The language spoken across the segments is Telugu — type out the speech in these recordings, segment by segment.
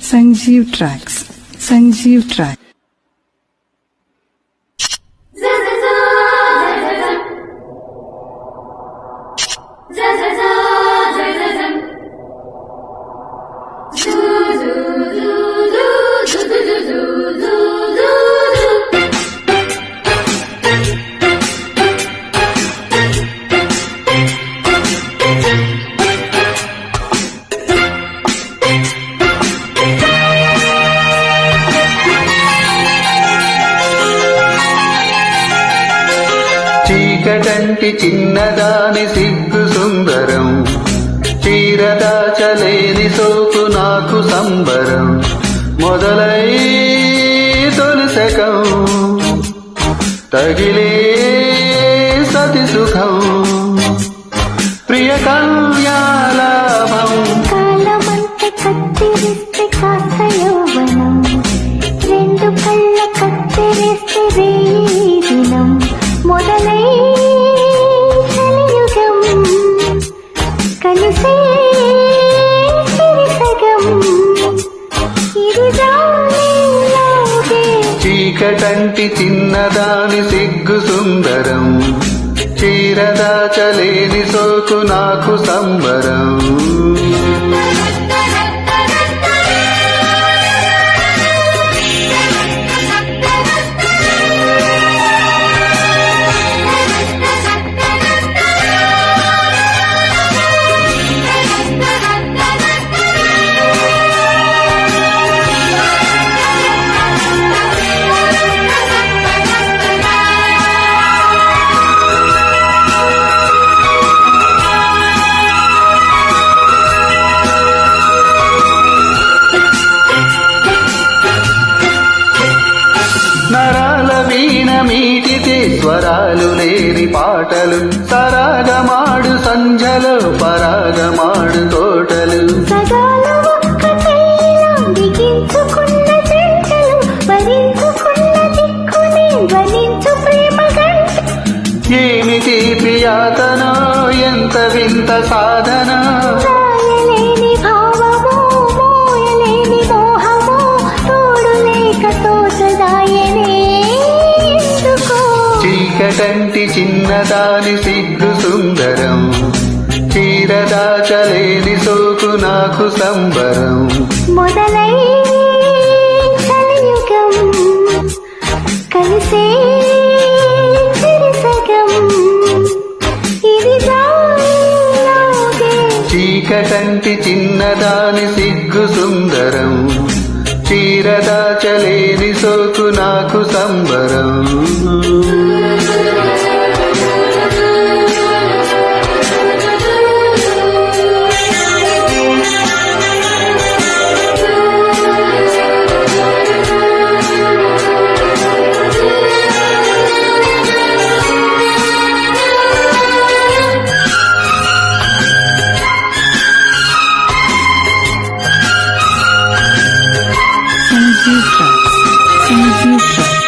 Sanjeev Tracks. Sanjeev Track. చీకటంటి చిన్నదాని సిగ్గు సుందరం, చీరదాచలేని సోకు నాకు సంబరం. మొదలై తొలిసకం తగిలే సతి సుఖం, ప్రియ కళ్యాలాభం. కాలమంత కత్తిరిస్తే కాస్త యౌవనం, రెండు కళ్ళ కత్తిరిస్తే రేయి దినం. మొదలై కలియుగం కలిసే సిరిసగం, ఇది జాలేలాగే. చీకటంటి చిన్నదాని సిగ్గు సుందరం, చీరదాచలేని సోకు నాకు సంబరం. నరాల వీణ మీటితే స్వరాలు లేని పాటలు, సరాగమాడు సంధ్యలో పరాగమాడు తోటలు. సగాలు ఒక్కటైనా బిగించుకున్న జంటలు, భరించుకున్న దిక్కునే ధ్వనించు ప్రేమ గంట. ఏమిటి ప్రియాతనో ఎంత వింత సాధన, రాయలేని భావము మోయలేని మోహము, తోడు లేక తోచదాయనే ఎందుకో. చీకటంటి చిన్నదాని సిగ్గు సుందరం, చీరదాచలేని సోకు నాకు సంబరం. మొదలై కలియుగం కలిసే సిరిసగం, ఇది జాలేలాగే. చీకటంటి చిన్నదాని సిగ్గు సుందరం, చీరదాచలేని సోకు నాకు సంబరం. Sanjeev Tracks. Sanjeev Track.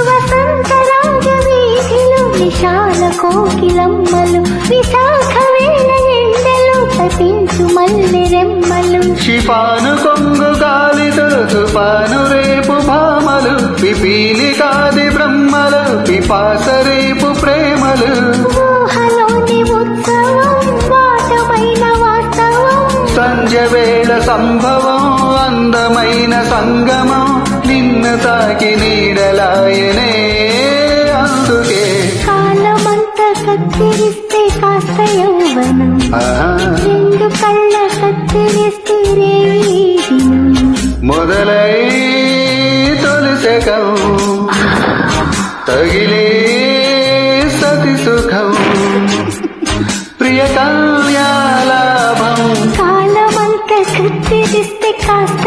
వసంత రాజవీధిలో విశాల కోకిలమ్మలు, విశాఖ వేళ ఎండలు తపించు మల్లె రెమ్మలు. షిఫాను కొంగు గాలితో తుఫాను రేపు భామలు, పిపీలి కాది బ్రహ్మలు పిపాస రేపు ప్రేమలు. ఊహలోని ఉత్సవం వాటమైన వాస్తవం, సంధ్య వేళ సంభవం అందమైన సంగమం. నిన్ను తాకి నీడలాయనే అందుకే కాలమంతా కత్తిరిస్తే కాస్త యౌవనం, రెండు కళ్ళ కత్తిరిస్తే రేయి దినం. మొదలై తొలిసకం తగిలే సతి సుఖం, ప్రియ కళ్యాలాభం. కాలమంతా కత్తిరిస్తే కాస్త